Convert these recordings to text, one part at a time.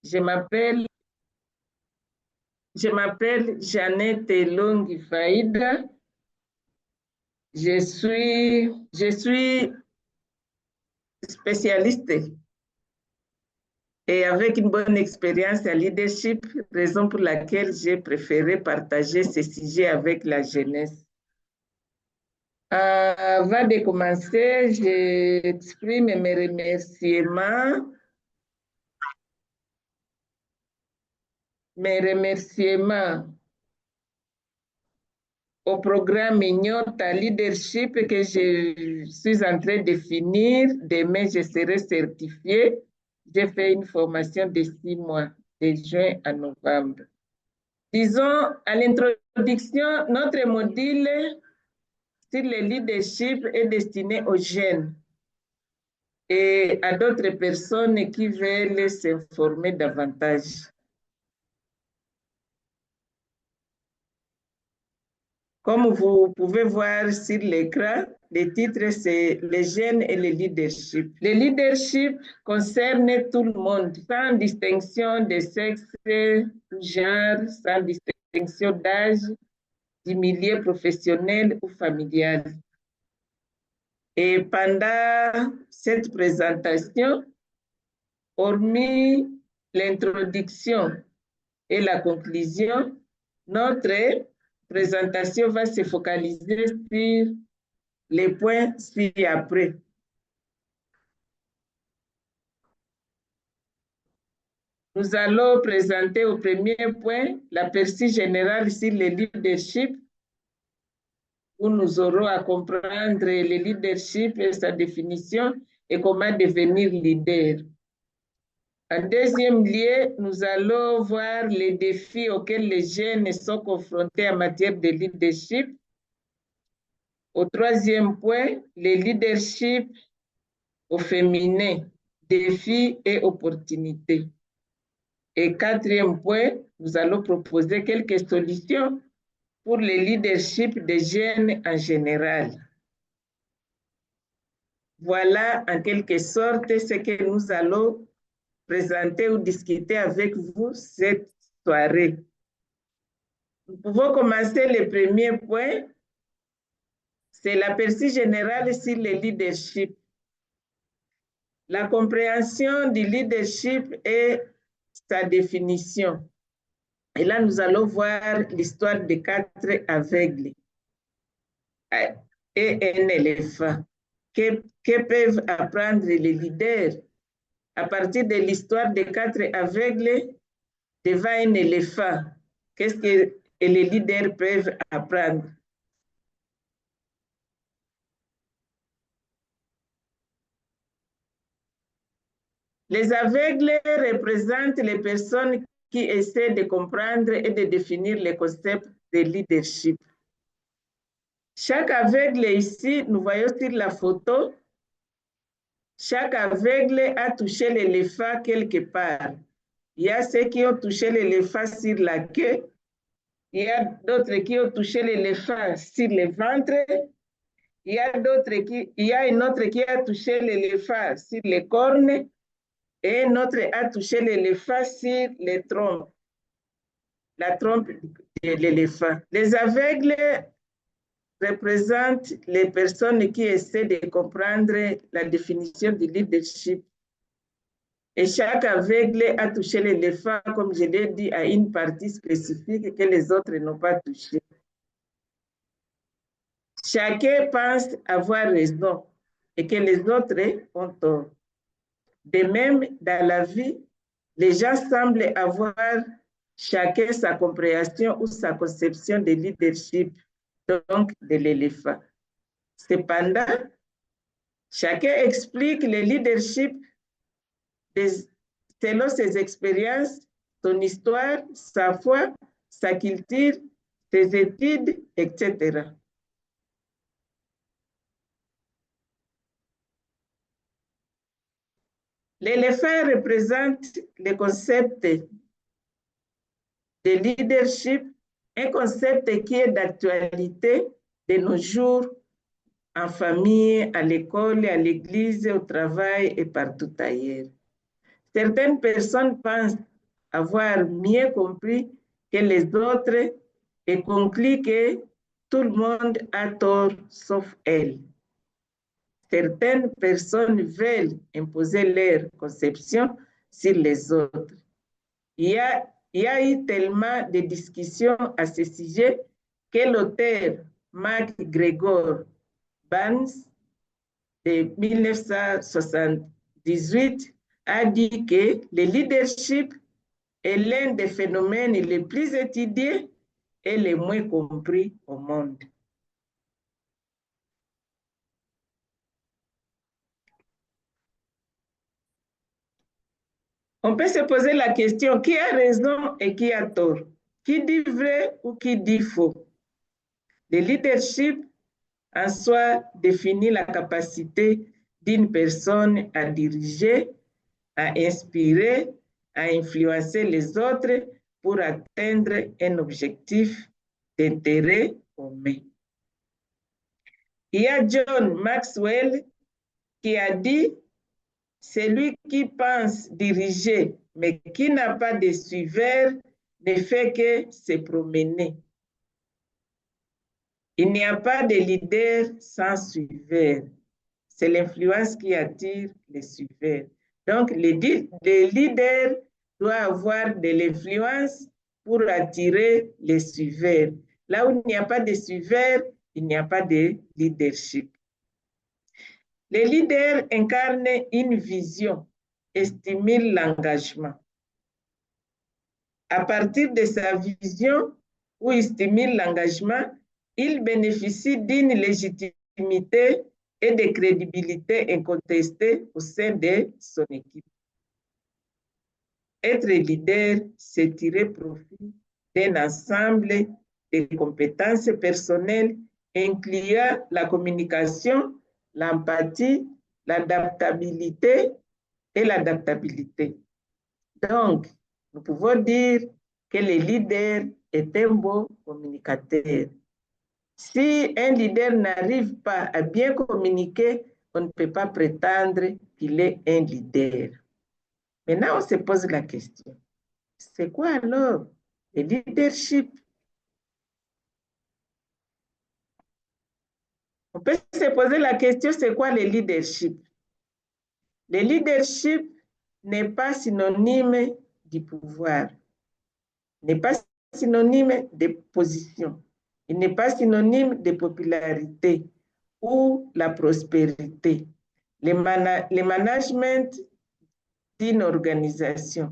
Je m'appelle Jeannette Longi Faïda. Je suis spécialiste et avec une bonne expérience en leadership, raison pour laquelle j'ai préféré partager ces sujets avec la jeunesse. Avant de commencer, j'exprime mes remerciements au programme Ignota Leadership que je suis en train de finir. Demain, je serai certifiée. J'ai fait une formation de 6 mois, de juin à novembre. Disons, à l'introduction, notre module sur le leadership est destiné aux jeunes et à d'autres personnes qui veulent s'informer davantage. Comme vous pouvez voir sur l'écran, le titre c'est les jeunes et le leadership. Le leadership concerne tout le monde, sans distinction de sexe, genre, sans distinction d'âge, du milieu professionnel ou familial. Et pendant cette présentation, hormis l'introduction et la conclusion, notre présentation va se focaliser sur les points ci-après. Nous allons présenter au premier point l'aperçu général sur le leadership, où nous aurons à comprendre le leadership et sa définition et comment devenir leader. En deuxième lieu, nous allons voir les défis auxquels les jeunes sont confrontés en matière de leadership. Au troisième point, le leadership au féminin, défis et opportunités. Et quatrième point, nous allons proposer quelques solutions pour le leadership des jeunes en général. Voilà en quelque sorte ce que nous allons présenter ou discuter avec vous cette soirée. Nous pouvons commencer le premier point. C'est l'aperçu général sur le leadership. La compréhension du leadership et sa définition. Et là, nous allons voir l'histoire des 4 aveugles et un éléphant. Que peuvent apprendre les leaders à partir de l'histoire des 4 aveugles devant un éléphant? Qu'est-ce que les leaders peuvent apprendre? Les aveugles représentent les personnes qui essaient de comprendre et de définir le concept de leadership. Chaque aveugle ici, nous voyons sur la photo, chaque aveugle a touché l'éléphant quelque part. Il y a ceux qui ont touché l'éléphant sur la queue, il y a d'autres qui ont touché l'éléphant sur le ventre, il y a une autre qui a touché l'éléphant sur les cornes, et un autre a touché l'éléphant sur les trompes, la trompe de l'éléphant. Les aveugles représentent les personnes qui essaient de comprendre la définition du leadership. Et chaque aveugle a touché l'éléphant, comme je l'ai dit, à une partie spécifique que les autres n'ont pas touché. Chacun pense avoir raison et que les autres ont tort. De même, dans la vie, les gens semblent avoir chacun sa compréhension ou sa conception de leadership, donc de l'éléphant. Cependant, chacun explique le leadership selon ses expériences, son histoire, sa foi, sa culture, ses études, etc. L'éléphant représente le concept de leadership, un concept qui est d'actualité de nos jours en famille, à l'école, à l'église, au travail et partout ailleurs. Certaines personnes pensent avoir mieux compris que les autres et conclut que tout le monde a tort sauf elle. Certaines personnes veulent imposer leur conception sur les autres. Il y a eu tellement de discussions à ce sujet que l'auteur MacGregor Barnes de 1978 a dit que le leadership est l'un des phénomènes les plus étudiés et les moins compris au monde. On peut se poser la question, qui a raison et qui a tort? Qui dit vrai ou qui dit faux? Le leadership en soi définit la capacité d'une personne à diriger, à inspirer, à influencer les autres pour atteindre un objectif d'intérêt commun. Il y a John Maxwell qui a dit « Celui qui pense diriger, mais qui n'a pas de suiveur, ne fait que se promener. » Il n'y a pas de leader sans suiveur. C'est l'influence qui attire les suiveurs. Donc, le leader doit avoir de l'influence pour attirer les suiveurs. Là où il n'y a pas de suiveurs, il n'y a pas de leadership. Le leader incarne une vision et stimule l'engagement. À partir de sa vision, où il stimule l'engagement, il bénéficie d'une légitimité et de crédibilité incontestée au sein de son équipe. Être leader, c'est tirer profit d'un ensemble de compétences personnelles incluant la communication, l'empathie, l'adaptabilité et l'adaptabilité. Donc, nous pouvons dire que le leader est un bon communicateur. Si un leader n'arrive pas à bien communiquer, on ne peut pas prétendre qu'il est un leader. Maintenant, on se pose la question. C'est quoi alors le leadership? On peut se poser la question, c'est quoi le leadership? Le leadership n'est pas synonyme du pouvoir, n'est pas synonyme de position, il n'est pas synonyme de popularité ou la prospérité. Le management d'une organisation,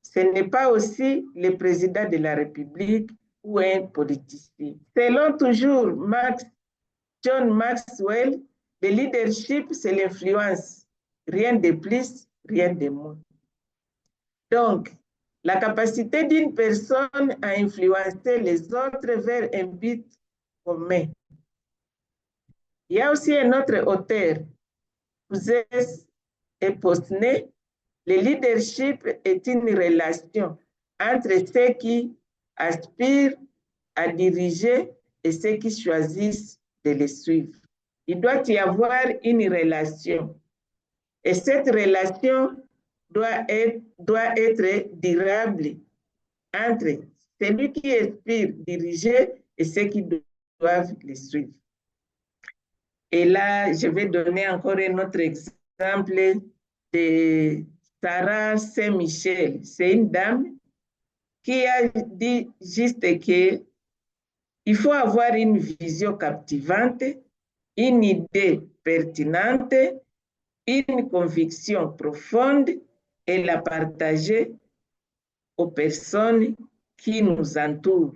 ce n'est pas aussi le président de la République ou un politicien. Selon toujours John Maxwell, le leadership, c'est l'influence. Rien de plus, rien de moins. Donc, la capacité d'une personne à influencer les autres vers un but commun. Il y a aussi un autre auteur, Cousès et Posner. Le leadership est une relation entre ceux qui aspirent à diriger et ceux qui choisissent de les suivre. Il doit y avoir une relation. Et cette relation doit être durable entre celui qui aspire diriger et ceux qui doivent les suivre. Et là, je vais donner encore un autre exemple de Sarah Saint-Michel. C'est une dame qui a dit juste que il faut avoir une vision captivante, une idée pertinente, une conviction profonde et la partager aux personnes qui nous entourent.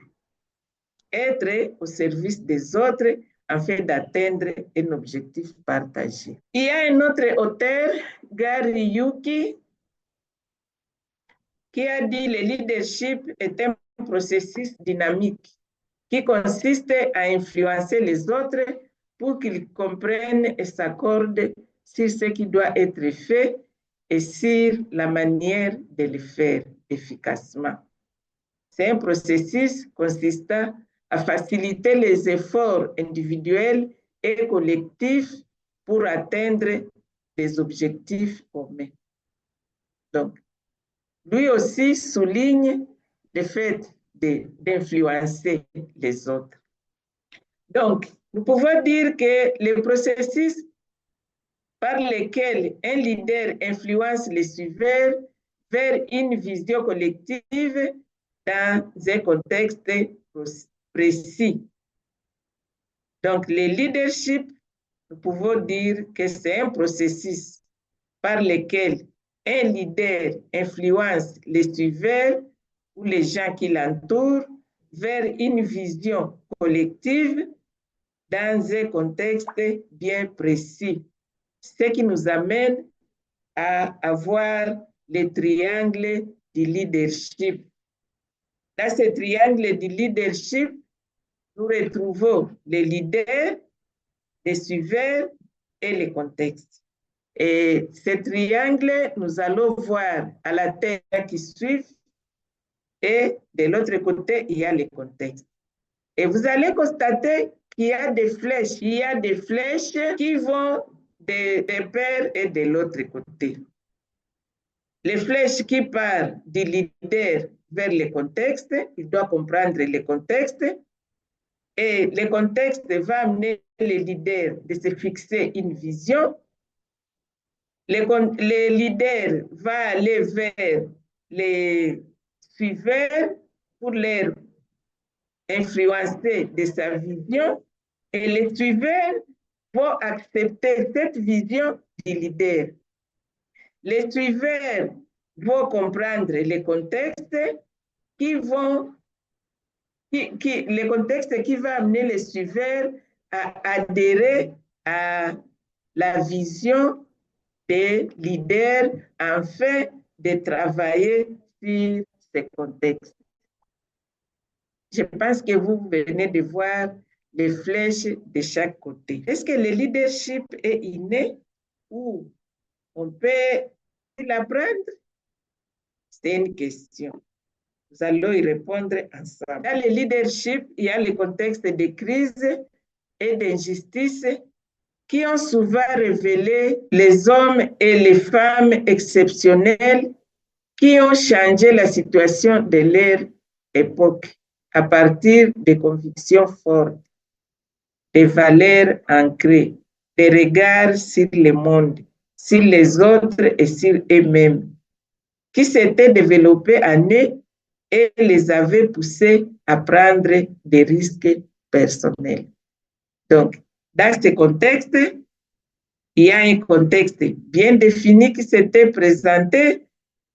Être au service des autres afin d'atteindre un objectif partagé. Il y a un autre auteur, Gary Yuki, qui a dit le leadership est un processus dynamique qui consiste à influencer les autres pour qu'ils comprennent et s'accordent sur ce qui doit être fait et sur la manière de le faire efficacement. C'est un processus consistant à faciliter les efforts individuels et collectifs pour atteindre des objectifs communs. Donc, lui aussi souligne le fait d'influencer les autres. Donc, nous pouvons dire que les processus par lesquels un leader influence les suiveurs vers une vision collective dans un contexte précis. Donc, le leadership, nous pouvons dire que c'est un processus par lequel un leader influence les suiveurs ou les gens qui l'entourent vers une vision collective dans un contexte bien précis, ce qui nous amène à avoir le triangle du leadership. Dans ce triangle du leadership, nous retrouvons les leaders, les suiveurs et les contextes. Et ce triangle, nous allons voir à la tête qui suit et de l'autre côté, il y a les contextes. Et vous allez constater qu'il y a des flèches. Il y a des flèches qui vont de part et de l'autre côté. Les flèches qui partent du leader vers le contexte, il doit comprendre le contexte. Et le contexte va amener le leader de se fixer une vision. Le leader va aller vers les suiveurs pour leur influencer de sa vision et les suiveurs vont accepter cette vision du leader. Les suiveurs vont comprendre les contextes qui vont, les contextes qui vont amener les suiveurs à adhérer à la vision des leaders afin de travailler sur ces contextes. Je pense que vous venez de voir les flèches de chaque côté. Est-ce que le leadership est inné ou on peut l'apprendre? C'est une question. Nous allons y répondre ensemble. Dans le leadership, il y a le contexte de crise et d'injustice qui ont souvent révélé les hommes et les femmes exceptionnels qui ont changé la situation de leur époque à partir de convictions fortes, des valeurs ancrées, des regards sur le monde, sur les autres et sur eux-mêmes, qui s'étaient développés en eux et les avaient poussés à prendre des risques personnels. Donc, dans ce contexte, il y a un contexte bien défini qui s'était présenté.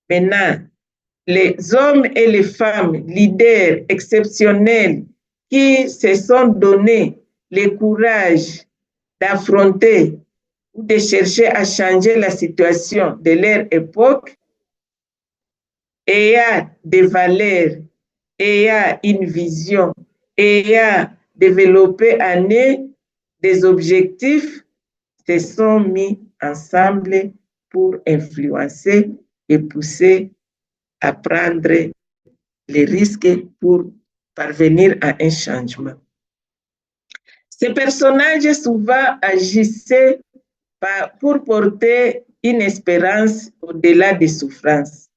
Maintenant, les hommes et les femmes leaders exceptionnels qui se sont donné le courage d'affronter ou de chercher à changer la situation de leur époque, ayant des valeurs, ayant une vision, ayant développé en eux des objectifs, se sont mis ensemble pour influencer et pousser à prendre les risques pour parvenir à un changement. Ces personnages souvent agissaient pour porter une espérance au-delà des souffrances.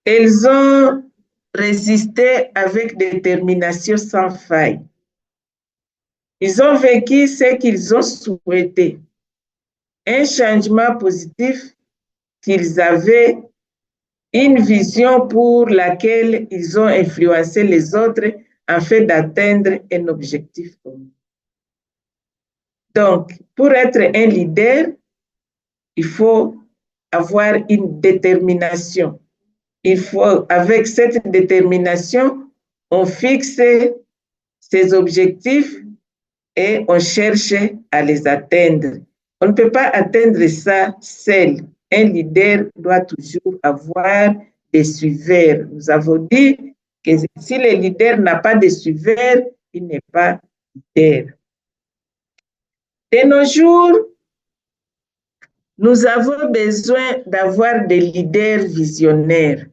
Ils ont résisté avec détermination sans faille. Ils ont vécu ce qu'ils ont souhaité, un changement positif qu'ils avaient, une vision pour laquelle ils ont influencé les autres afin d'atteindre un objectif commun. Donc, pour être un leader, il faut avoir une détermination. Il faut, avec cette détermination, on fixe ses objectifs et on cherche à les atteindre. On ne peut pas atteindre ça seul. Un leader doit toujours avoir des suiveurs. Nous avons dit que si le leader n'a pas de suiveurs, il n'est pas leader. De nos jours, nous avons besoin d'avoir des leaders visionnaires,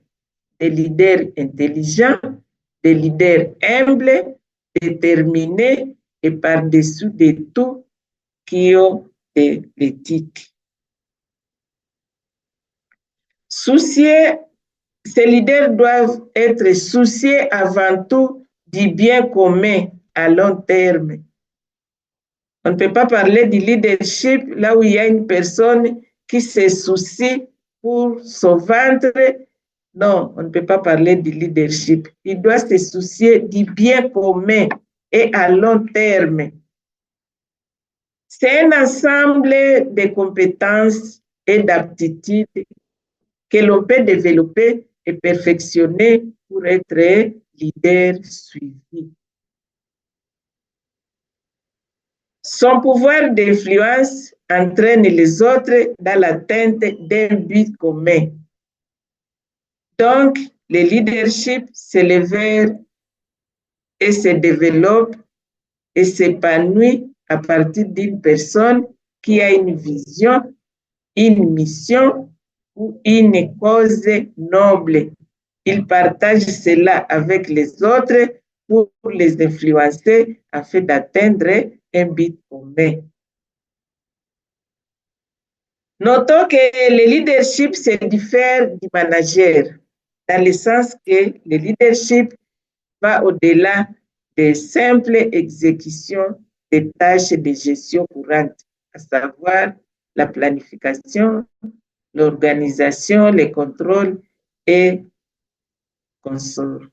des leaders intelligents, des leaders humbles, déterminés et par-dessus de tout qui ont de l'éthique. Ces leaders doivent être souciés avant tout du bien commun à long terme. On ne peut pas parler du leadership là où il y a une personne qui se soucie pour son ventre. Non, on ne peut pas parler du leadership. Il doit se soucier du bien commun et à long terme. C'est un ensemble de compétences et d'aptitudes que l'on peut développer et perfectionner pour être leader suivi. Son pouvoir d'influence entraîne les autres dans l'atteinte d'un but commun. Donc, le leadership s'élève et se développe et s'épanouit à partir d'une personne qui a une vision, une mission ou une cause noble. Il partage cela avec les autres pour les influencer afin d'atteindre un but commun. Notons que le leadership se diffère du manager, dans le sens que le leadership va au-delà de simples exécutions des tâches de gestion courante, à savoir la planification, l'organisation, les contrôles et consorts.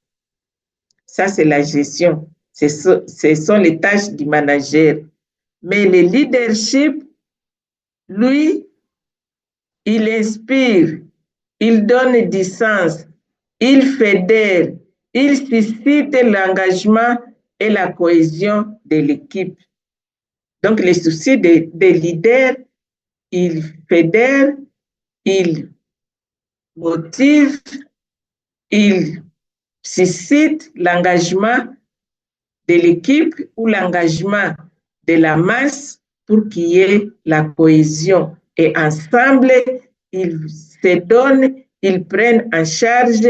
Ça, c'est la gestion. Ce sont les tâches du manager. Mais le leadership, lui, il inspire, il donne du sens, il fédère, il suscite l'engagement et la cohésion de l'équipe. Donc, le souci des leaders, il fédère, il motive, il suscite l'engagement de l'équipe ou l'engagement de la masse pour qu'il y ait la cohésion. Et ensemble, ils se donnent, ils prennent en charge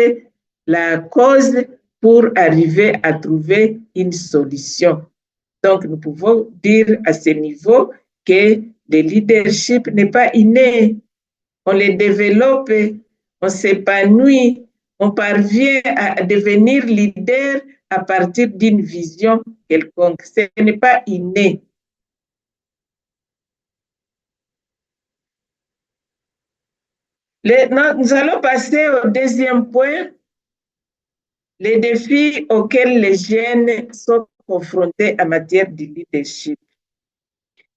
la cause pour arriver à trouver une solution. Donc, nous pouvons dire à ce niveau que le leadership n'est pas inné. On le développe, on s'épanouit, on parvient à devenir leader à partir d'une vision quelconque. Ce n'est pas inné. Nous allons passer au deuxième point, les défis auxquels les jeunes sont confrontés en matière de leadership.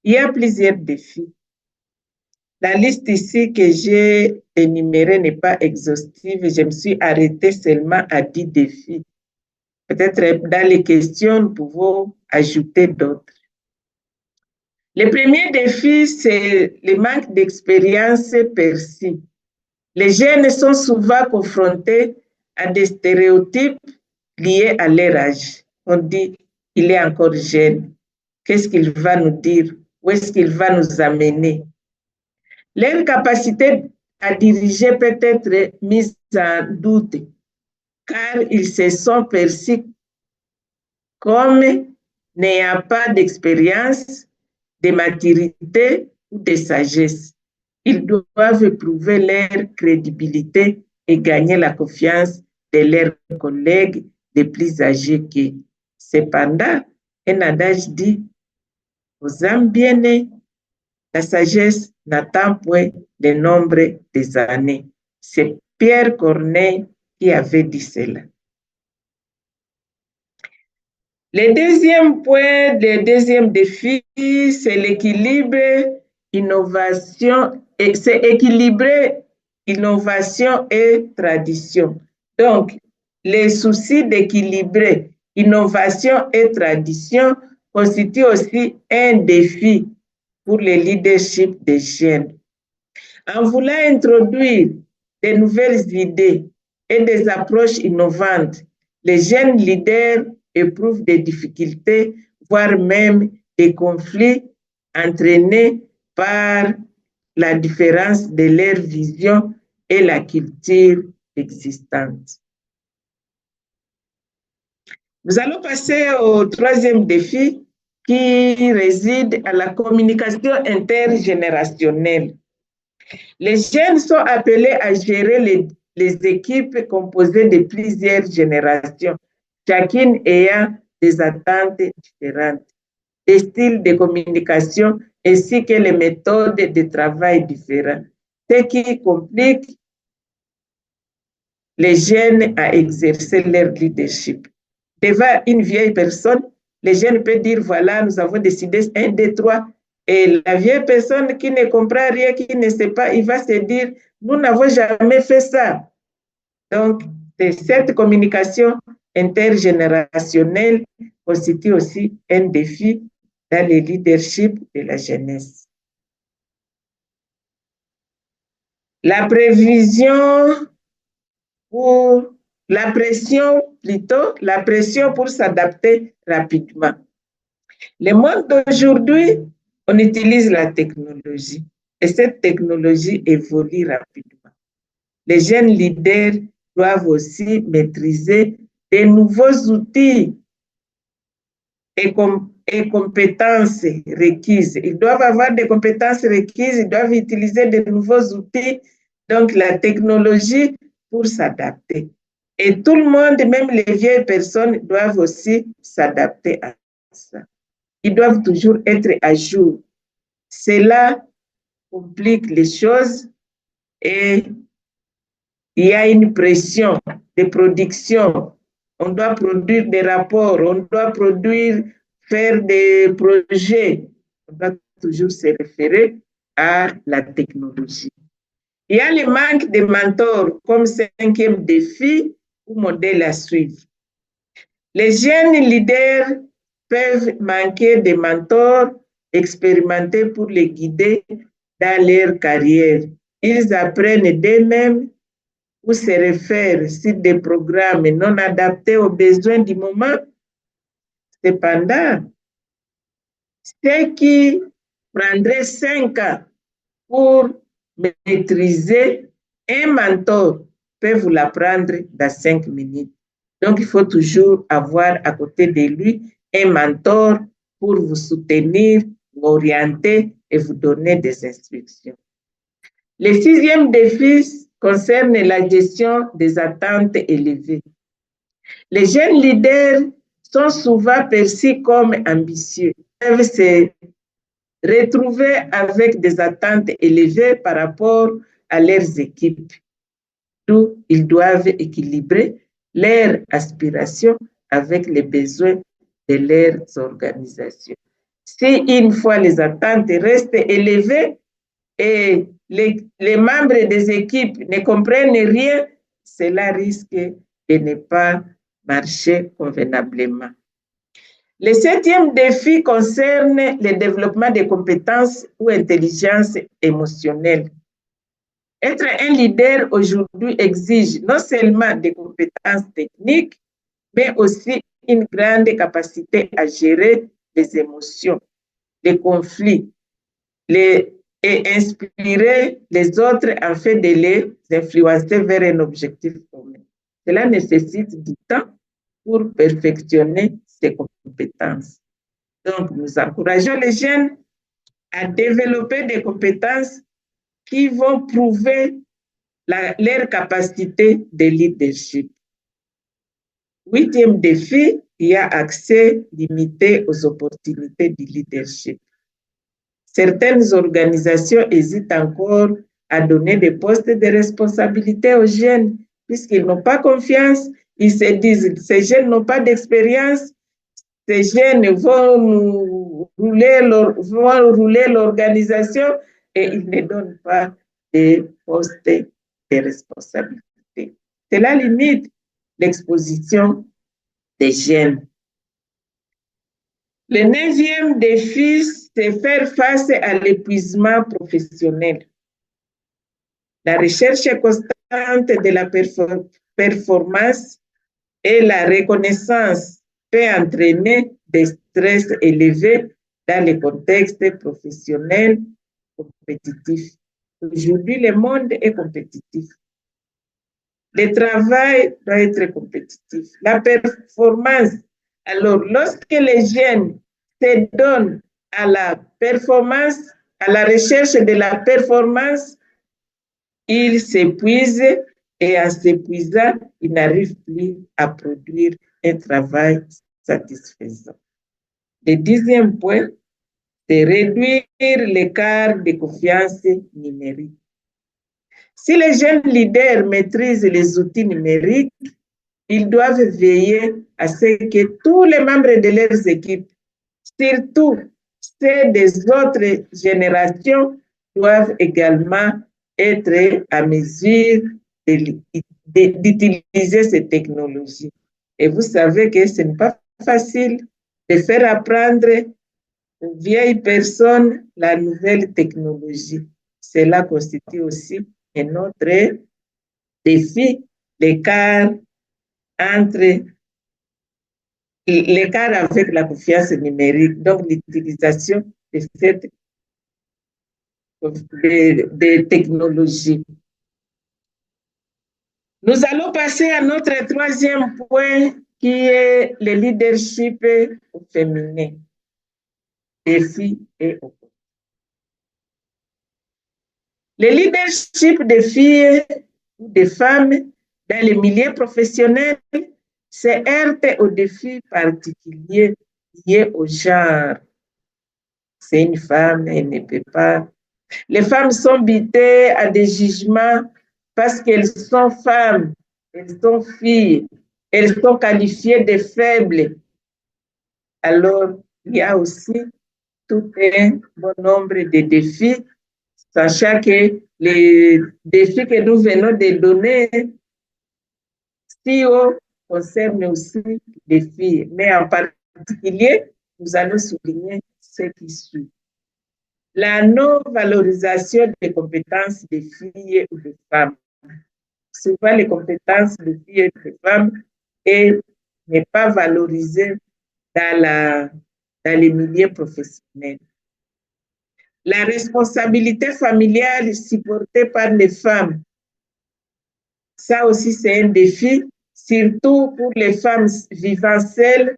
Il y a plusieurs défis. La liste ici que j'ai énumérée n'est pas exhaustive. Je me suis arrêtée seulement à 10 défis. Peut-être dans les questions, nous pouvons ajouter d'autres. Le premier défi, c'est le manque d'expérience perçue. Les jeunes sont souvent confrontés à des stéréotypes liés à leur âge. On dit, il est encore jeune. Qu'est-ce qu'il va nous dire? Où est-ce qu'il va nous amener? Leur capacité à diriger peut être mise en doute, car ils se sont perçus comme n'ayant pas d'expérience, de maturité ou de sagesse. Ils doivent prouver leur crédibilité et gagner la confiance de leurs collègues les plus âgés qu'eux. Cependant, un adage dit, aux âmes bien-nées, la sagesse n'attend point le nombre des années. C'est Pierre Corneille qui avait dit cela. Le deuxième point, le deuxième défi, c'est l'équilibre, innovation, et c'est équilibrer innovation et tradition. Donc, les soucis d'équilibrer innovation et tradition constituent aussi un défi pour le leadership des jeunes. En voulant introduire de nouvelles idées et des approches innovantes, les jeunes leaders éprouvent des difficultés, voire même des conflits entraînés par la différence de leur vision et la culture existante. Nous allons passer au troisième défi qui réside à la communication intergénérationnelle. Les jeunes sont appelés à gérer les équipes composées de plusieurs générations, chacune ayant des attentes différentes, des styles de communication ainsi que les méthodes de travail différentes, ce qui complique les jeunes à exercer leur leadership. Devant une vieille personne, les jeunes peuvent dire, voilà, nous avons décidé 1, 2, 3. Et la vieille personne qui ne comprend rien, qui ne sait pas, il va se dire, nous n'avons jamais fait ça. Donc, cette communication intergénérationnelle constitue aussi un défi dans le leadership de la jeunesse. La pression pour s'adapter rapidement. Le monde d'aujourd'hui, on utilise la technologie et cette technologie évolue rapidement. Les jeunes leaders doivent aussi maîtriser de nouveaux outils et compétences requises. Ils doivent avoir des compétences requises, ils doivent utiliser de nouveaux outils, donc la technologie pour s'adapter. Et tout le monde, même les vieilles personnes, doivent aussi s'adapter à ça. Ils doivent toujours être à jour. Cela complique les choses et il y a une pression de production. On doit produire des rapports, on doit faire des projets. On doit toujours se référer à la technologie. Il y a le manque de mentors comme 5e défi ou modèle à suivre. Les jeunes leaders peuvent manquer de mentors expérimentés pour les guider dans leur carrière. Ils apprennent d'eux-mêmes ou se réfèrent sur des programmes non adaptés aux besoins du moment. Cependant, ce qui prendrait 5 ans pour maîtriser un mentor peut vous l'apprendre dans 5 minutes. Donc, il faut toujours avoir à côté de lui un mentor pour vous soutenir, vous orienter et vous donner des instructions. Le 6e défi concerne la gestion des attentes élevées. Les jeunes leaders sont souvent perçus comme ambitieux, peuvent se retrouver avec des attentes élevées par rapport à leurs équipes, d'où ils doivent équilibrer leurs aspirations avec les besoins de leurs organisations. Si une fois les attentes restent élevées et les membres des équipes ne comprennent rien, cela risque de ne pas marcher convenablement. Le 7e défi concerne le développement des compétences ou intelligence émotionnelle. Être un leader aujourd'hui exige non seulement des compétences techniques, mais aussi une grande capacité à gérer les émotions, les conflits, et inspirer les autres afin de les influencer vers un objectif commun. Cela nécessite du temps pour perfectionner ces compétences. Donc, nous encourageons les jeunes à développer des compétences qui vont prouver leur capacité de leadership. 8e défi, il y a accès limité aux opportunités du leadership. Certaines organisations hésitent encore à donner des postes de responsabilité aux jeunes puisqu'ils n'ont pas confiance. Ils se disent, ces jeunes n'ont pas d'expérience, ces jeunes vont rouler l'organisation et ils ne donnent pas de postes de responsabilité. Cela limite l'exposition des jeunes. Le 9e défi, c'est faire face à l'épuisement professionnel. La recherche constante de la performance et la reconnaissance peut entraîner des stress élevés dans le contexte professionnel compétitif. Aujourd'hui, le monde est compétitif. Le travail doit être compétitif. La performance. Alors, lorsque les jeunes se donnent à la performance, à la recherche de la performance, il s'épuise et en s'épuisant, il n'arrive plus à produire un travail satisfaisant. Le 10e point, c'est réduire l'écart de confiance numérique. Si les jeunes leaders maîtrisent les outils numériques, ils doivent veiller à ce que tous les membres de leurs équipes, surtout ceux des autres générations, doivent également être à mesure d'utiliser ces technologies. Et vous savez que ce n'est pas facile de faire apprendre aux vieilles personnes la nouvelle technologie. Cela constitue aussi un autre défi, l'écart avec la confiance numérique, donc l'utilisation de cette de technologies. Nous allons passer à notre 3e point qui est le leadership féminin, défis et opportunités. Le leadership des filles ou des femmes dans les milieux professionnels se heurte aux défis particuliers liés au genre. C'est une femme, elle ne peut pas. Les femmes sont butées à des jugements parce qu'elles sont femmes, elles sont filles, elles sont qualifiées de faibles. Alors, il y a aussi tout un bon nombre de défis, sachant que les défis que nous venons de donner, concernent aussi les filles, mais en particulier, nous allons souligner ce qui suit. La non-valorisation des compétences des filles ou des femmes. Souvent, les compétences des filles et des femmes n'est pas valorisée dans les milieux professionnels. La responsabilité familiale supportée par les femmes. Ça aussi, c'est un défi, surtout pour les femmes vivant seules.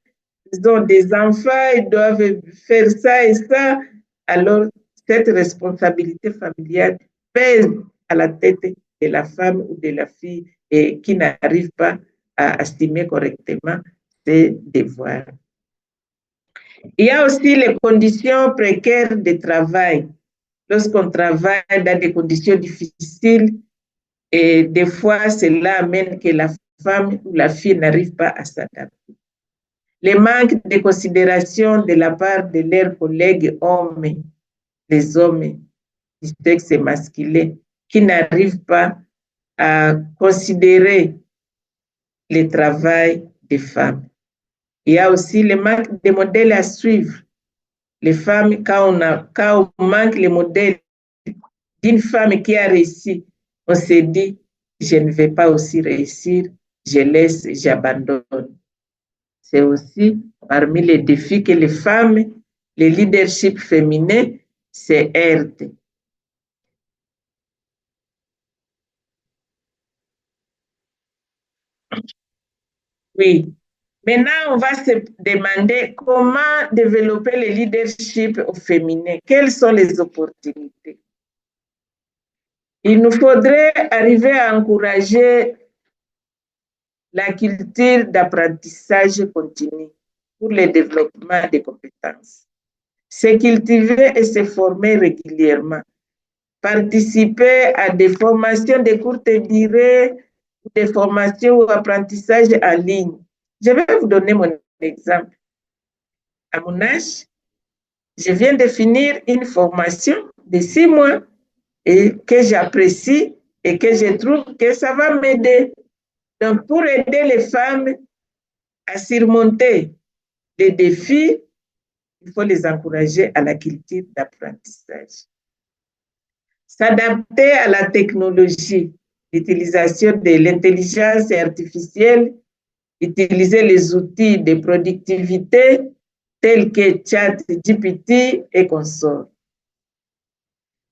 Ils ont des enfants, ils doivent faire ça et ça. Alors, cette responsabilité familiale pèse à la tête de la femme ou de la fille et qui n'arrive pas à estimer correctement ses devoirs. Il y a aussi les conditions précaires de travail. Lorsqu'on travaille dans des conditions difficiles, et des fois, cela amène que la femme ou la fille n'arrive pas à s'adapter. Le manque de considération de la part de leurs collègues hommes, les hommes du sexe masculin, qui n'arrivent pas à considérer le travail des femmes. Il y a aussi le manque de modèles à suivre. Les femmes, quand on manque le modèle d'une femme qui a réussi, on se dit, je ne vais pas aussi réussir, je laisse, j'abandonne. C'est aussi parmi les défis que les femmes, le leadership féminin, se heurtent. Oui. Maintenant, on va se demander comment développer le leadership au féminin. Quelles sont les opportunités? Il nous faudrait arriver à encourager la culture d'apprentissage continu pour le développement des compétences. Se cultiver et se former régulièrement. Participer à des formations de courte durée, des formations ou apprentissage en ligne. Je vais vous donner mon exemple. À mon âge, je viens de finir une formation de 6 mois et que j'apprécie et que je trouve que ça va m'aider. Donc, pour aider les femmes à surmonter les défis, il faut les encourager à la culture d'apprentissage. S'adapter à la technologie, l'utilisation de l'intelligence artificielle, utiliser les outils de productivité tels que ChatGPT et consorts.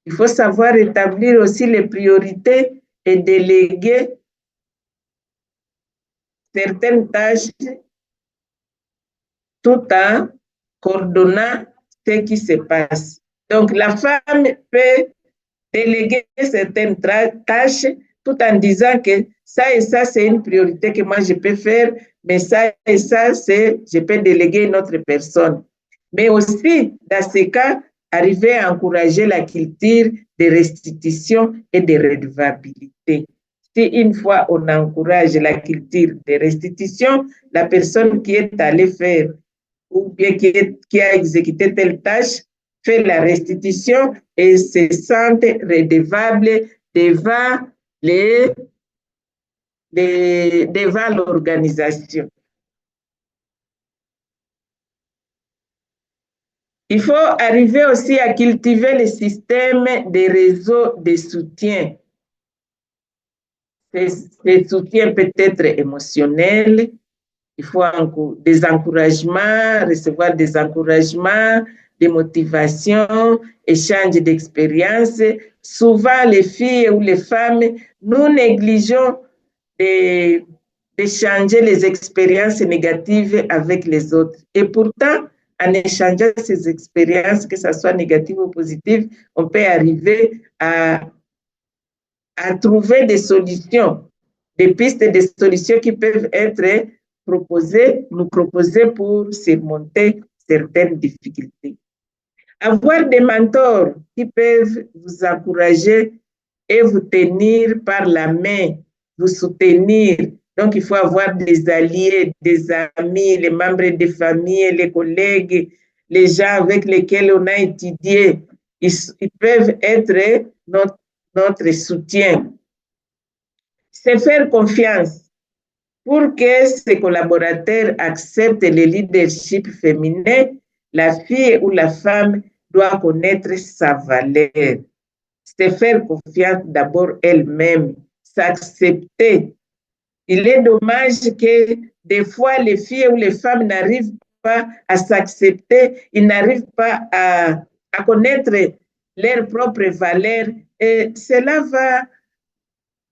Il faut savoir établir aussi les priorités et déléguer certaines tâches tout en coordonnant ce qui se passe. Donc, la femme peut déléguer certaines tâches tout en disant que ça et ça, c'est une priorité que moi je peux faire, mais ça et ça, je peux déléguer une autre personne. Mais aussi, dans ces cas, arriver à encourager la culture de restitution et de redevabilité. Si une fois on encourage la culture de restitution, la personne qui est allée faire ou bien qui a exécuté telle tâche fait la restitution et se sent redevable devant devant l'organisation. Il faut arriver aussi à cultiver le système des réseaux de soutien. Ces soutiens peut être émotionnels, il faut des encouragements, recevoir des encouragements, des motivations, échange d'expériences. Souvent, les filles ou les femmes, nous négligeons d'échanger les expériences négatives avec les autres. Et pourtant, en échangeant ces expériences, que ce soit négatives ou positives, on peut arriver à trouver des solutions, des pistes de solutions qui peuvent être nous proposer pour surmonter certaines difficultés. Avoir des mentors qui peuvent vous encourager et vous tenir par la main, vous soutenir. Donc, il faut avoir des alliés, des amis, les membres des familles, les collègues, les gens avec lesquels on a étudié. Ils peuvent être notre soutien. C'est faire confiance. Pour que ses collaborateurs acceptent le leadership féminin, la fille ou la femme doit connaître sa valeur. C'est faire confiance d'abord elle-même, s'accepter. Il est dommage que des fois les filles ou les femmes n'arrivent pas à s'accepter, ils n'arrivent pas à connaître leurs propres valeurs et cela va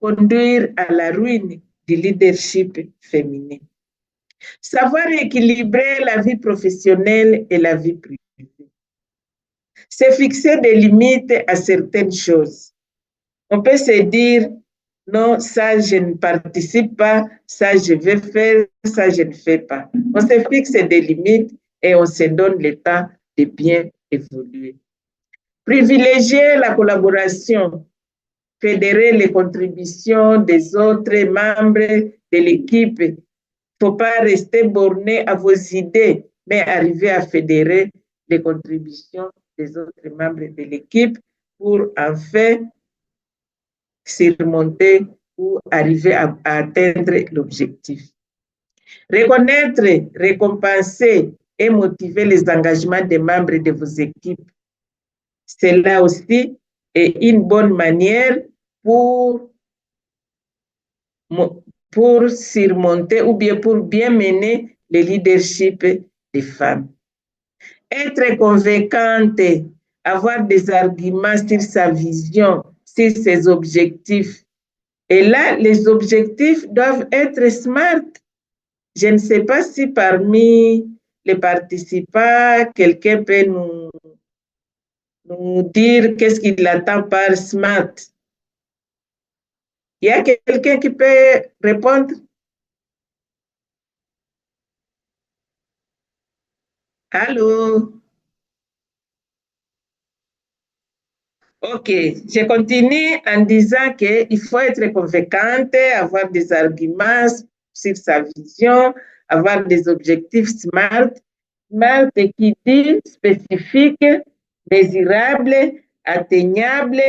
conduire à la ruine du leadership féminin. Savoir équilibrer la vie professionnelle et la vie privée. C'est fixer des limites à certaines choses. On peut se dire, non, ça, je ne participe pas, ça, je vais faire, ça, je ne fais pas. On se fixe des limites et on se donne le temps de bien évoluer. Privilégier la collaboration, fédérer les contributions des autres membres de l'équipe. Il ne faut pas rester borné à vos idées, mais arriver à fédérer les contributions des autres membres de l'équipe pour enfin surmonter ou arriver à atteindre l'objectif. Reconnaître, récompenser et motiver les engagements des membres de vos équipes. Cela aussi est une bonne manière pour surmonter ou bien pour bien mener le leadership des femmes. Être convaincante, avoir des arguments sur sa vision, sur ses objectifs. Et là, les objectifs doivent être smart. Je ne sais pas si parmi les participants, quelqu'un peut nous dire qu'est-ce qu'il attend par smart. Il y a quelqu'un qui peut répondre? Allô? Ok, je continue en disant qu'il faut être convaincante, avoir des arguments sur sa vision, avoir des objectifs SMART. SMART qui dit spécifique, désirable, atteignable,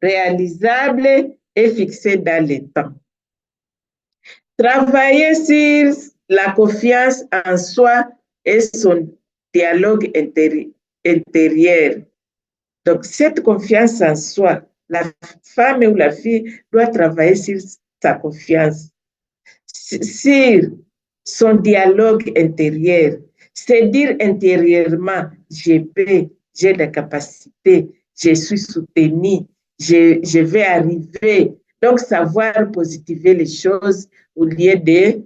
réalisable et fixé dans le temps. Travailler sur la confiance en soi et son dialogue intérieur. Donc, cette confiance en soi, la femme ou la fille doit travailler sur sa confiance, sur son dialogue intérieur. C'est dire intérieurement, j'ai la capacité, je suis soutenue, je vais arriver. Donc, savoir positiver les choses au lieu de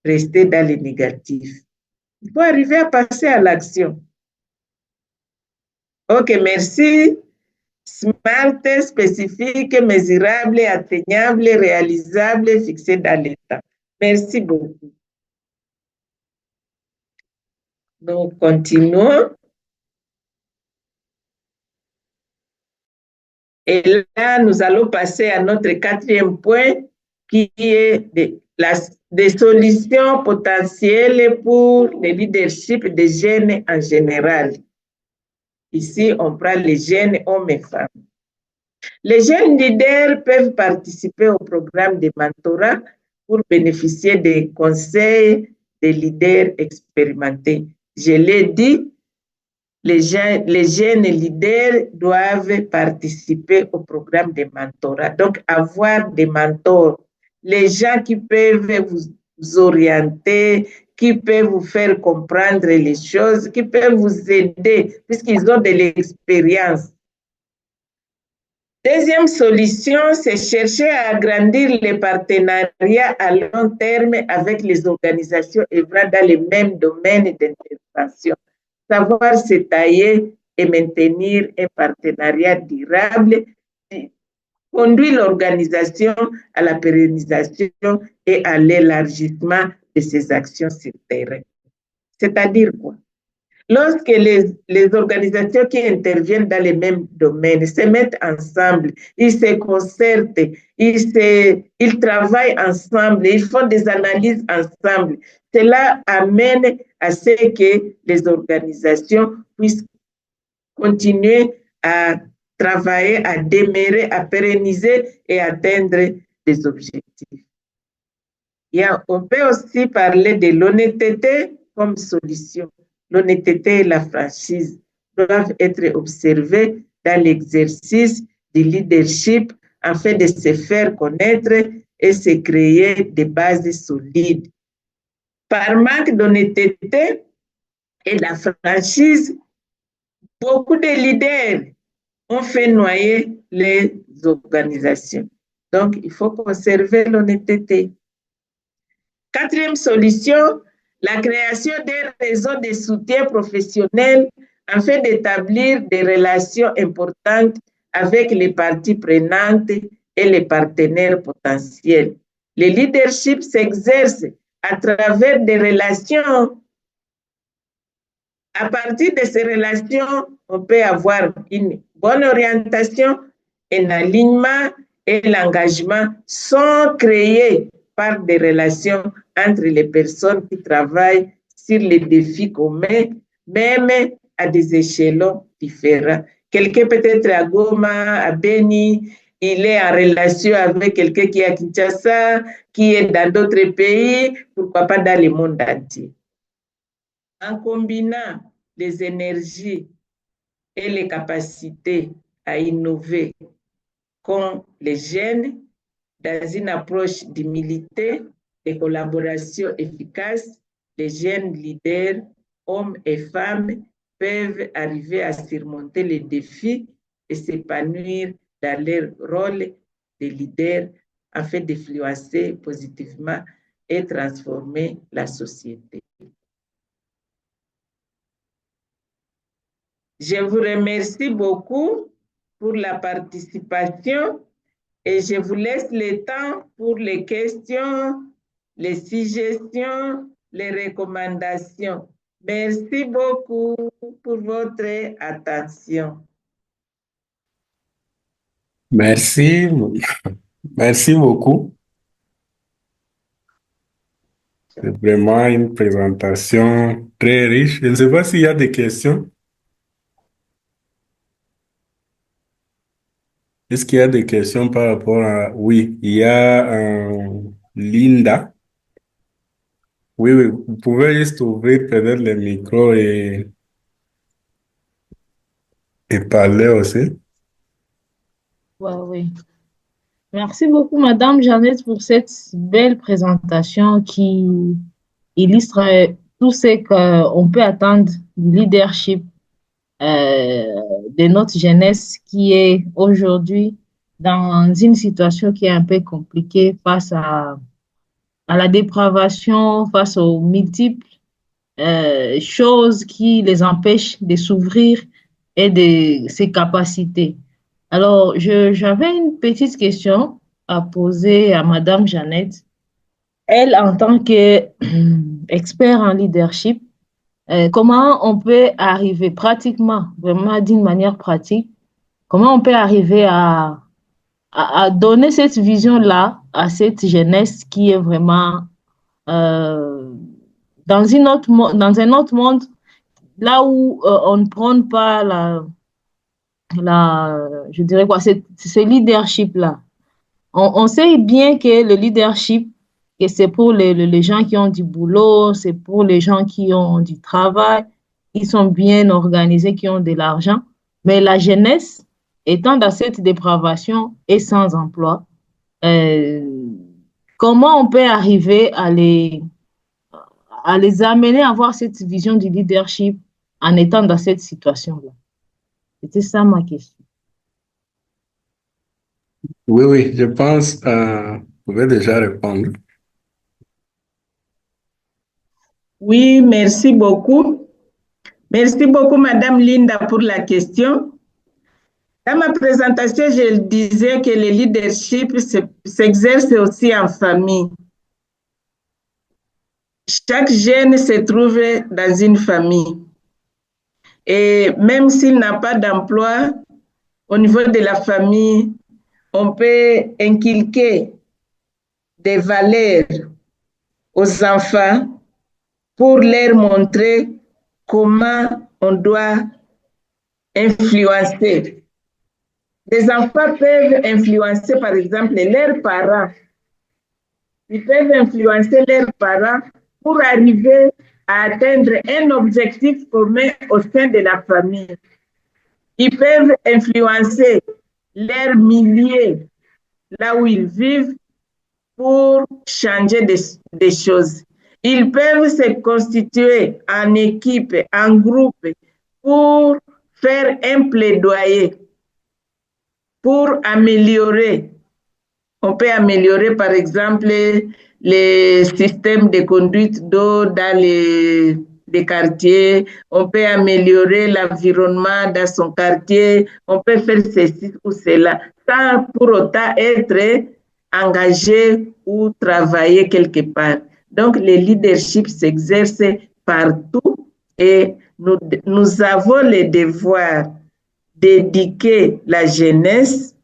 rester dans les négatifs. Il faut arriver à passer à l'action. Ok, merci. SMART, spécifique, mesurable, atteignable, réalisable, fixé dans le temps. Merci beaucoup. Nous continuons. Et là, nous allons passer à notre quatrième point qui est des solutions potentielles pour le leadership des jeunes en général. Ici, on prend les jeunes hommes et femmes. Les jeunes leaders peuvent participer au programme de mentorat pour bénéficier des conseils des leaders expérimentés. Je l'ai dit, les jeunes leaders doivent participer au programme de mentorat. Donc, avoir des mentors, les gens qui peuvent vous orienter, qui peuvent vous faire comprendre les choses, qui peuvent vous aider, puisqu'ils ont de l'expérience. Deuxième solution, c'est chercher à agrandir les partenariats à long terme avec les organisations œuvrant dans les mêmes domaines d'intervention. Savoir se tailler et maintenir un partenariat durable conduit l'organisation à la pérennisation et à l'élargissement de ses actions sur le terrain. C'est-à-dire quoi? Lorsque les organisations qui interviennent dans les mêmes domaines se mettent ensemble, ils se concertent, ils travaillent ensemble, ils font des analyses ensemble, cela amène à ce que les organisations puissent continuer à travailler, à demeurer, à pérenniser et atteindre des objectifs. On peut aussi parler de l'honnêteté comme solution. L'honnêteté et la franchise doivent être observées dans l'exercice du leadership afin de se faire connaître et se créer des bases solides. Par manque d'honnêteté et de la franchise, beaucoup de leaders ont fait noyer les organisations. Donc, il faut conserver l'honnêteté. Quatrième solution, la création d'un réseau de soutien professionnel afin d'établir des relations importantes avec les parties prenantes et les partenaires potentiels. Le leadership s'exerce à travers des relations. À partir de ces relations, on peut avoir une bonne orientation, un alignement et l'engagement sont créés par des relations entre les personnes qui travaillent sur les défis communs, même à des échelons différents. Quelqu'un peut être à Goma, à Beni, il est en relation avec quelqu'un qui est à Kinshasa, qui est dans d'autres pays, pourquoi pas dans le monde entier. En combinant les énergies et les capacités à innover qu'ont les jeunes dans une approche d'humilité, de collaboration efficace, les jeunes leaders, hommes et femmes, peuvent arriver à surmonter les défis et s'épanouir dans leur rôle de leader afin d'influencer positivement et transformer la société. Je vous remercie beaucoup pour la participation et je vous laisse le temps pour les questions, les suggestions, les recommandations. Merci beaucoup pour votre attention. Merci. Merci beaucoup. C'est vraiment une présentation très riche. Je ne sais pas s'il y a des questions. Est-ce qu'il y a des questions par rapport à... Oui, il y a Linda. Oui, oui, vous pouvez juste ouvrir peut-être le micro et parler aussi. Ouais, oui. Merci beaucoup, Madame Jeannette, pour cette belle présentation qui illustre tout ce qu'on peut attendre du leadership de notre jeunesse qui est aujourd'hui dans une situation qui est un peu compliquée face à la dépravation, face aux multiples choses qui les empêchent de s'ouvrir et de ses capacités. Alors, j'avais une petite question à poser à Madame Jeannette. Elle, en tant qu'expert en leadership, comment on peut arriver pratiquement, vraiment d'une manière pratique, comment on peut arriver à donner cette vision-là à cette jeunesse qui est vraiment euh, dans un autre monde, là où on ne prône pas je dirais quoi, ce leadership-là. On sait bien que le leadership, que c'est pour les gens qui ont du boulot, c'est pour les gens qui ont du travail, qui sont bien organisés, qui ont de l'argent. Mais la jeunesse, étant dans cette dépravation et sans emploi, euh, comment on peut arriver à les amener à avoir cette vision du leadership en étant dans cette situation-là? C'était ça ma question. Oui, oui, je pense vous pouvez déjà répondre. Oui, merci beaucoup. Merci beaucoup, Madame Linda, pour la question. Dans ma présentation, je disais que le leadership s'exerce aussi en famille. Chaque jeune se trouve dans une famille. Et même s'il n'a pas d'emploi, au niveau de la famille, on peut inculquer des valeurs aux enfants pour leur montrer comment on doit influencer. Les enfants peuvent influencer, par exemple, leurs parents. Ils peuvent influencer leurs parents pour arriver à atteindre un objectif commun au sein de la famille. Ils peuvent influencer leur milieu, là où ils vivent, pour changer des choses. Ils peuvent se constituer en équipe, en groupe, pour faire un plaidoyer, pour améliorer. On peut améliorer, par exemple, les systèmes de conduite d'eau dans les quartiers. On peut améliorer l'environnement dans son quartier. On peut faire ceci ou cela, sans pour autant être engagé ou travailler quelque part. Donc, le leadership s'exerce partout et nous avons le devoir d'éduquer la jeunesse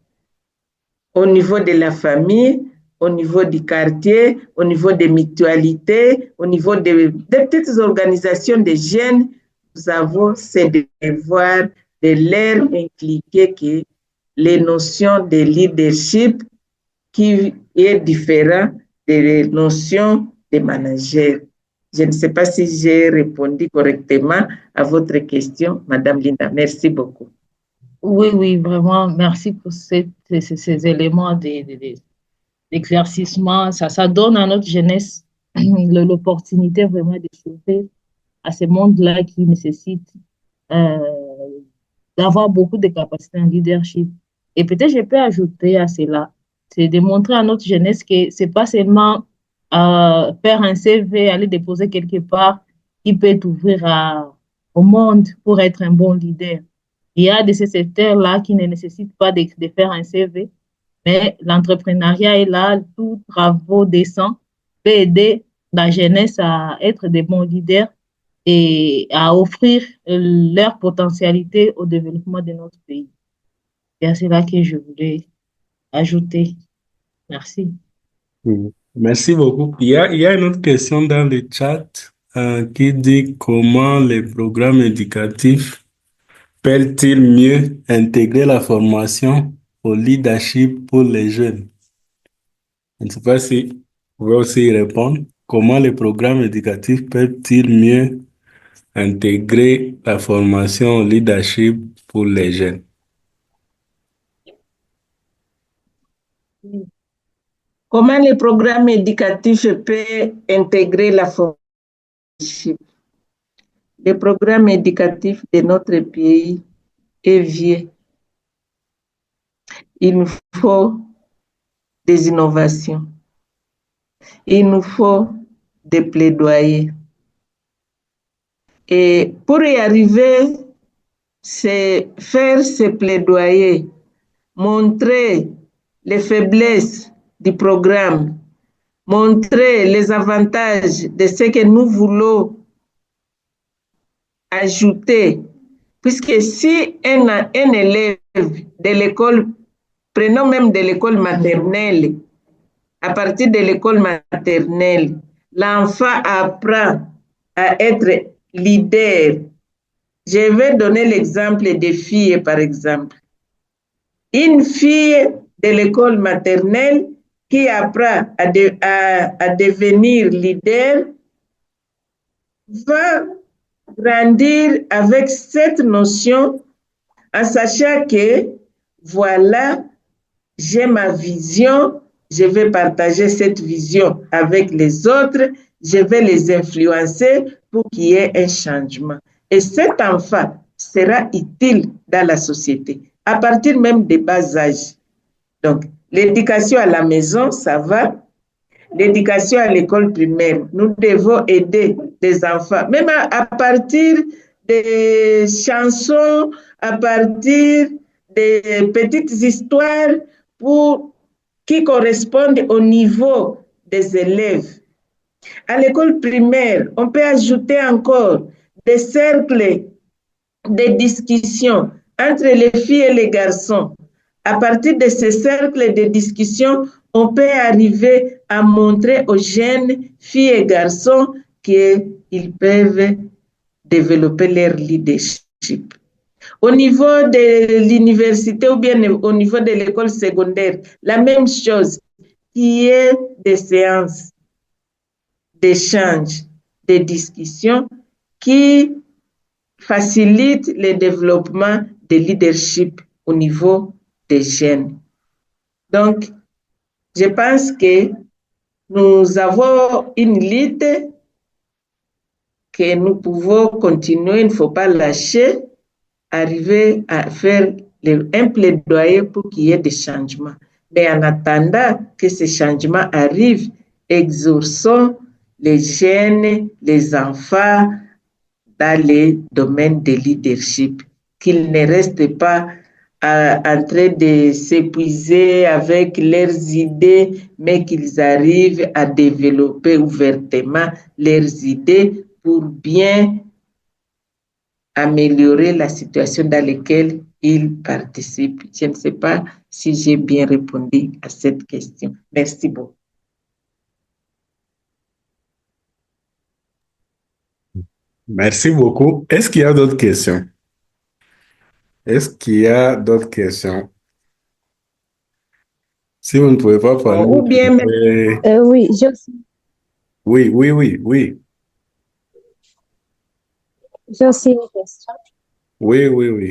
au niveau de la famille, au niveau du quartier, au niveau des mutualités, au niveau des petites organisations de jeunes. Nous avons ce devoir de leur impliquer que les notions de leadership qui est différent des notions de manager. Je ne sais pas si j'ai répondu correctement à votre question, Madame Linda. Merci beaucoup. Oui, oui, vraiment, merci pour ces éléments d'éclaircissement. Ça donne à notre jeunesse l'opportunité vraiment de s'ouvrir à ce monde-là qui nécessite euh, d'avoir beaucoup de capacités en leadership. Et peut-être je peux ajouter à cela, c'est de montrer à notre jeunesse que c'est pas seulement faire un CV, aller déposer quelque part, qui peut t'ouvrir au monde pour être un bon leader. Il y a de ces secteurs-là qui ne nécessitent pas de faire un CV, mais l'entrepreneuriat est là, tout travaux décents peut aider la jeunesse à être des bons leaders et à offrir leur potentialité au développement de notre pays. C'est à cela que je voulais ajouter. Merci. Mhm. Merci beaucoup. Il y a une autre question dans le chat qui dit comment les programmes éducatifs peuvent-ils mieux intégrer la formation au leadership pour les jeunes? Je ne sais pas si vous pouvez aussi y répondre. Comment les programmes éducatifs peuvent-ils mieux intégrer la formation au leadership pour les jeunes? Comment les programmes éducatifs peuvent intégrer la formation? Les programmes éducatifs de notre pays est vieux. Il nous faut des innovations. Il nous faut des plaidoyers. Et pour y arriver, c'est faire ces plaidoyers montrer les faiblesses du programme, montrer les avantages de ce que nous voulons ajouter. Puisque si un élève de l'école, prenons même de l'école maternelle, à partir de l'école maternelle, l'enfant apprend à être leader. Je vais donner l'exemple des filles, par exemple. Une fille de l'école maternelle qui apprend à devenir leader va grandir avec cette notion en sachant que, voilà, j'ai ma vision, je vais partager cette vision avec les autres, je vais les influencer pour qu'il y ait un changement. Et cet enfant sera utile dans la société, à partir même des bas âges. Donc, l'éducation à la maison, ça va. L'éducation à l'école primaire, nous devons aider les enfants, même à partir des chansons, à partir des petites histoires qui correspondent au niveau des élèves. À l'école primaire, on peut ajouter encore des cercles de discussion entre les filles et les garçons. À partir de ces cercles de discussion, on peut arriver à montrer aux jeunes filles et garçons qu'ils peuvent développer leur leadership. Au niveau de l'université ou bien au niveau de l'école secondaire, la même chose, qui est des séances d'échange, de discussion qui facilitent le développement de leadership au niveau des jeunes. Donc, je pense que nous avons une lutte que nous pouvons continuer, il ne faut pas lâcher, arriver à faire un plaidoyer pour qu'il y ait des changements. Mais en attendant que ces changements arrivent, exauçons les jeunes, les enfants dans les domaines de leadership, qu'ils ne restent pas en train de s'épuiser avec leurs idées, mais qu'ils arrivent à développer ouvertement leurs idées pour bien améliorer la situation dans laquelle ils participent. Je ne sais pas si j'ai bien répondu à cette question. Merci beaucoup. Merci beaucoup. Est-ce qu'il y a d'autres questions? Est-ce qu'il y a d'autres questions? Si vous ne pouvez pas parler, Ou bien... Oui, Oui, oui, oui, oui. j'ai aussi une question. Oui, oui, oui.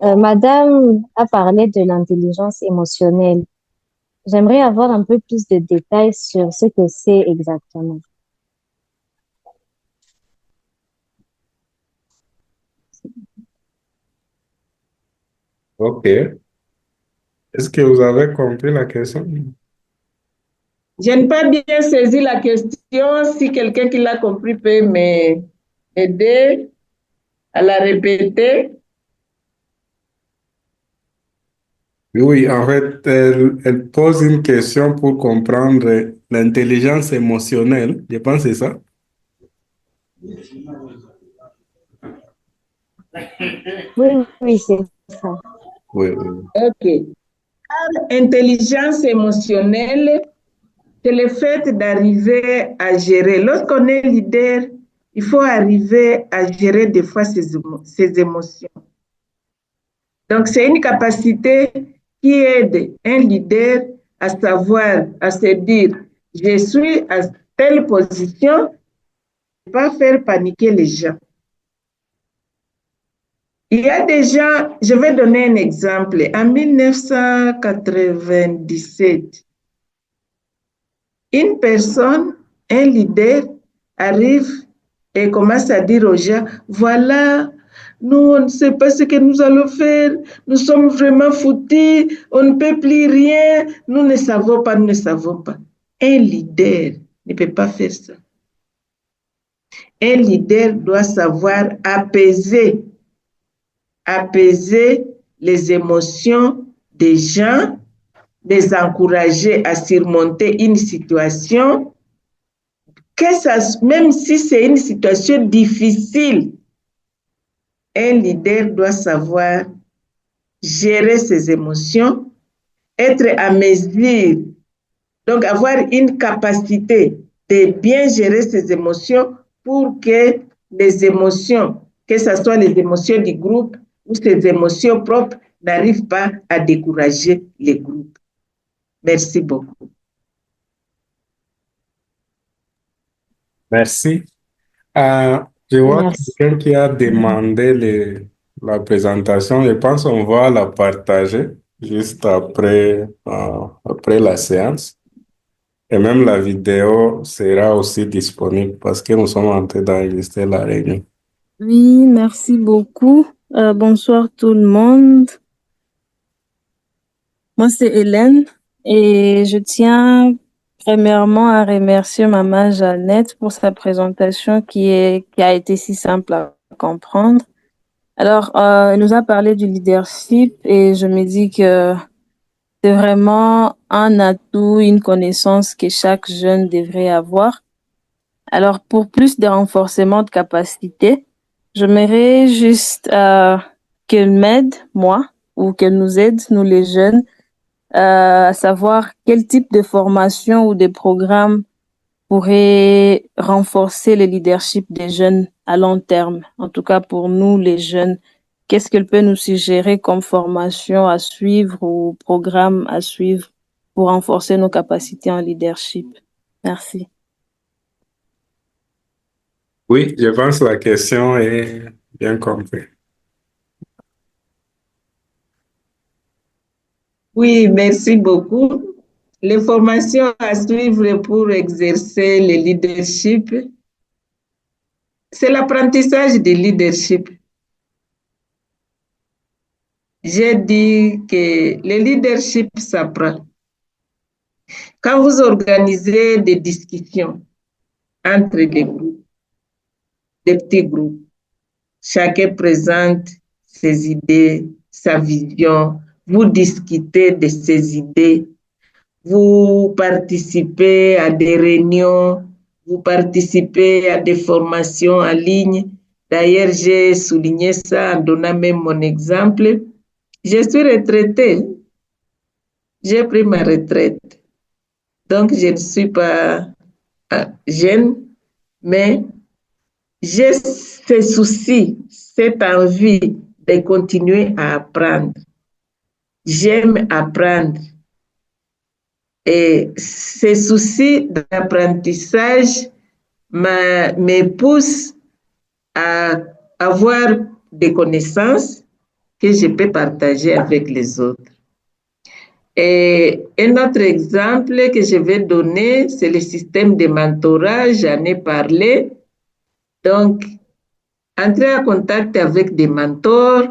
Madame a parlé de l'intelligence émotionnelle. J'aimerais avoir un peu plus de détails sur ce que c'est exactement. OK. Est-ce que vous avez compris la question? Je n'ai pas bien saisi la question. Si quelqu'un qui l'a compris peut m'aider à la répéter. Oui, en fait, elle pose une question pour comprendre l'intelligence émotionnelle. Je pense que c'est ça. Oui, c'est ça. Oui, oui. OK. Intelligence émotionnelle, c'est le fait d'arriver à gérer. Lorsqu'on est leader, il faut arriver à gérer des fois ses émotions. Donc, c'est une capacité qui aide un leader à savoir, à se dire, je suis à telle position, ne pas faire paniquer les gens. Il y a des gens, je vais donner un exemple. En 1997, une personne, un leader, arrive et commence à dire aux gens, voilà, nous, on ne sait pas ce que nous allons faire, nous sommes vraiment foutus, on ne peut plus rien, nous ne savons pas, nous ne savons pas. Un leader ne peut pas faire ça. Un leader doit savoir apaiser apaiser les émotions des gens, les encourager à surmonter une situation, même si c'est une situation difficile, un leader doit savoir gérer ses émotions, être à mesure, donc avoir une capacité de bien gérer ses émotions pour que les émotions, que ce soit les émotions du groupe ou ses émotions propres, n'arrivent pas à décourager les groupes. Merci beaucoup. Merci. Je vois Merci. quelqu'un qui a demandé la présentation. Je pense qu'on va la partager juste après la séance. Et même la vidéo sera aussi disponible parce que nous sommes en train d'enregistrer la réunion. Oui, merci beaucoup. Bonsoir tout le monde. Moi, c'est Hélène et je tiens premièrement à remercier Maman Jeannette pour sa présentation qui a été si simple à comprendre. Alors, elle nous a parlé du leadership et je me dis que c'est vraiment un atout, une connaissance que chaque jeune devrait avoir. Alors, pour plus de renforcement de capacité, j'aimerais juste qu'elle m'aide, moi, ou qu'elle nous aide, nous les jeunes, à savoir quel type de formation ou de programme pourrait renforcer le leadership des jeunes à long terme. En tout cas, pour nous, les jeunes, qu'est-ce qu'elle peut nous suggérer comme formation à suivre ou programme à suivre pour renforcer nos capacités en leadership? Merci. Oui, je pense que la question est bien comprise. Oui, merci beaucoup. Les formations à suivre pour exercer le leadership, c'est l'apprentissage du leadership. J'ai dit que le leadership s'apprend. Quand vous organisez des discussions entre les groupes, des petits groupes, chacun présente ses idées, sa vision, vous discutez de ces idées, vous participez à des réunions, vous participez à des formations en ligne. D'ailleurs, j'ai souligné ça en donnant même mon exemple. Je suis retraitée. J'ai pris ma retraite. Donc, je ne suis pas jeune, mais j'ai ce souci, cette envie de continuer à apprendre. J'aime apprendre. Et ces soucis d'apprentissage me poussent à avoir des connaissances que je peux partager avec les autres. Et un autre exemple que je vais donner, c'est le système de mentorat, j'en ai parlé. Donc, entrer en contact avec des mentors,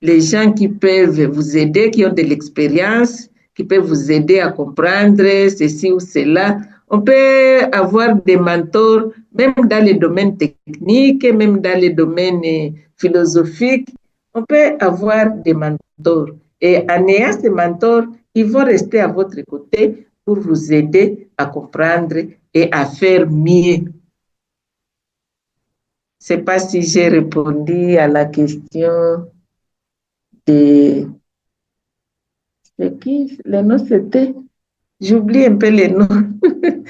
les gens qui peuvent vous aider, qui ont de l'expérience, qui peuvent vous aider à comprendre ceci ou cela. On peut avoir des mentors, même dans les domaines techniques, même dans les domaines philosophiques. On peut avoir des mentors. Et en ayant ces mentors, ils vont rester à votre côté pour vous aider à comprendre et à faire mieux. Je ne sais pas si j'ai répondu à la question de qui le nom c'était, j'oublie un peu les noms.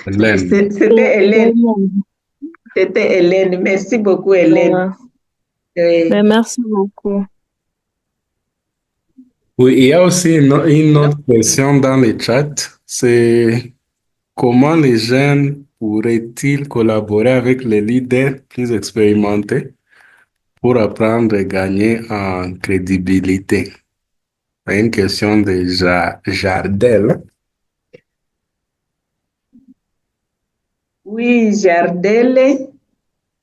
Hélène. C'était Hélène. C'était Hélène. Merci beaucoup, Hélène. Ben, merci beaucoup. Oui, il y a aussi une autre question dans le chat. C'est comment les jeunes pourraient-ils collaborer avec les leaders plus expérimentés pour apprendre et gagner en crédibilité? C'est une question de Jardel. Oui, Jardel.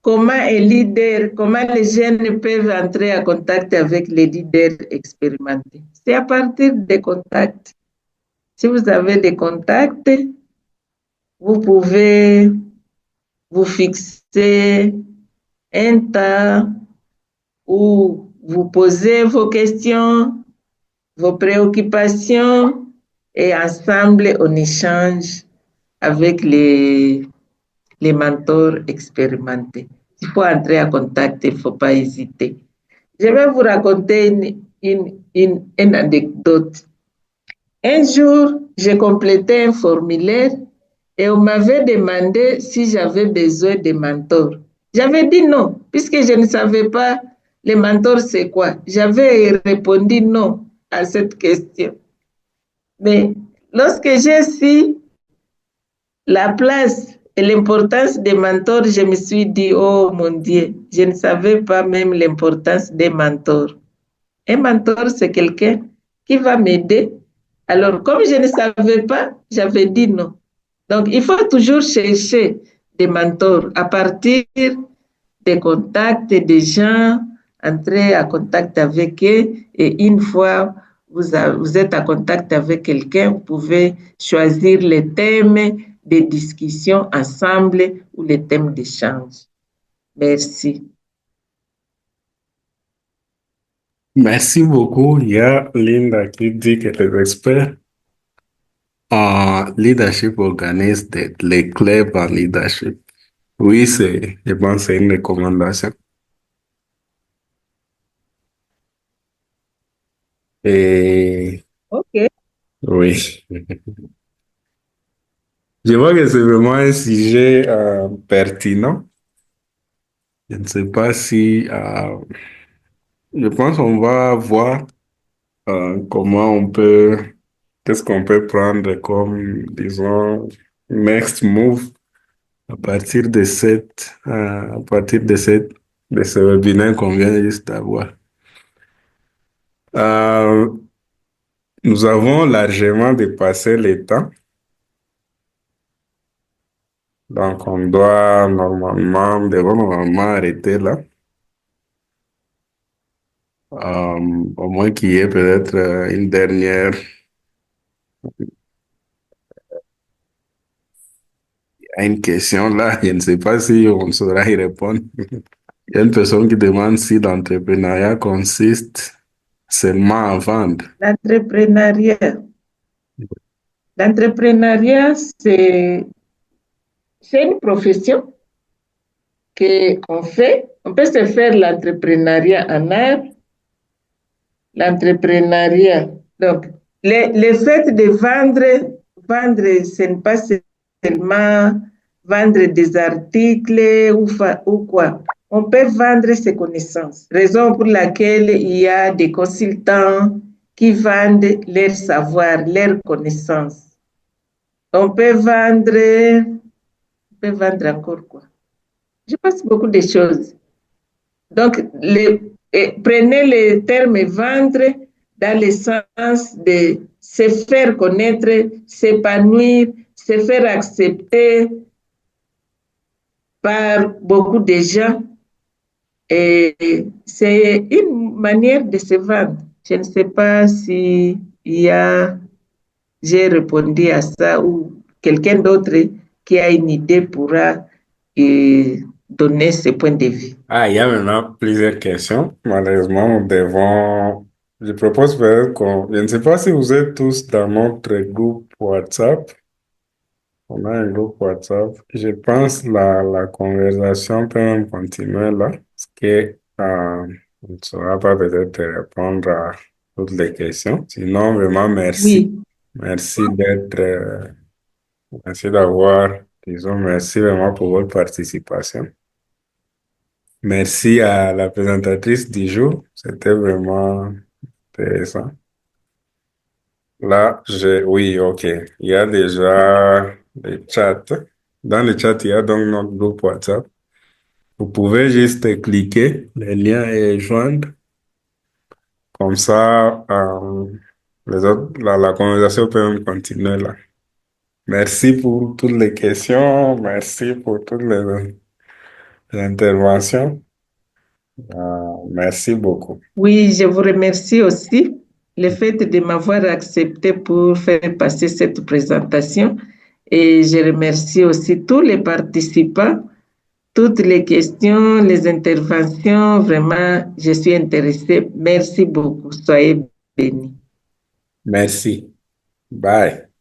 Comment les jeunes peuvent entrer en contact avec les leaders expérimentés? C'est à partir des contacts. Si vous avez des contacts, vous pouvez vous fixer un temps où vous posez vos questions, vos préoccupations et ensemble, on échange avec les mentors expérimentés. Il faut entrer en contact, il ne faut pas hésiter. Je vais vous raconter une anecdote. Un jour, j'ai complété un formulaire et on m'avait demandé si j'avais besoin de mentors. J'avais dit non, puisque je ne savais pas les mentors c'est quoi. J'avais répondu non à cette question. Mais lorsque j'ai su la place et l'importance des mentors, je me suis dit, oh mon Dieu, je ne savais pas même l'importance des mentors. Un mentor, c'est quelqu'un qui va m'aider. Alors, comme je ne savais pas, j'avais dit non. Donc, il faut toujours chercher des mentors à partir des contacts des gens, entrer en contact avec eux et une fois vous êtes en contact avec quelqu'un, vous pouvez choisir les thèmes de discussion ensemble ou les thèmes d'échange. Merci. Merci beaucoup. Il y a Linda qui dit que les experts en leadership organisent les clubs en leadership. Oui, je pense que c'est une recommandation. Et OK. oui. Je vois que c'est vraiment un sujet pertinent. Je ne sais pas si... je pense qu'on va voir comment on peut... Qu'est-ce qu'on peut prendre comme, disons, next move à partir de de ce webinaire qu'on vient juste d'avoir. Nous avons largement dépassé le temps. Donc, on doit devons normalement arrêter là. Au moins qu'il y ait peut-être une dernière. Une question là, je ne sais pas si on saura y répondre. Il y a une personne qui demande si l'entrepreneuriat consiste seulement à vendre. L'entrepreneuriat, c'est une profession qu'on fait. On peut se faire l'entrepreneuriat en art, l'entrepreneuriat. Donc, le fait de vendre, ce n'est pas seulement vendre des articles ou quoi. On peut vendre ses connaissances. Raison pour laquelle il y a des consultants qui vendent leur savoir, leurs connaissances. On peut vendre encore quoi? Je pense beaucoup de choses. Donc, prenez le terme vendre dans le sens de se faire connaître, s'épanouir, se faire accepter par beaucoup de gens. Et c'est une manière de se vendre. Je ne sais pas si j'ai répondu à ça ou quelqu'un d'autre qui a une idée pourra donner ses points de vue. Il y a maintenant plusieurs questions. Malheureusement, je propose peut-être je ne sais pas si vous êtes tous dans notre groupe WhatsApp. On a un groupe WhatsApp. Je pense la conversation peut même continuer là, parce que on ne saura pas peut-être répondre à toutes les questions. Sinon, vraiment, merci. Oui. Merci d'avoir, disons, merci vraiment pour votre participation. Merci à la présentatrice du jour. C'était vraiment intéressant. Là, oui, OK. Il y a déjà le chat. Dans le chat, il y a donc notre groupe WhatsApp. Vous pouvez juste cliquer le lien et joindre. Comme ça, la conversation peut même continuer là. Merci pour toutes les questions. Merci pour toutes les interventions. Merci beaucoup. Oui, je vous remercie aussi le fait de m'avoir accepté pour faire passer cette présentation. Et je remercie aussi tous les participants toutes les questions, les interventions. Vraiment, je suis intéressée. Merci beaucoup. Soyez bénis. Merci. Bye.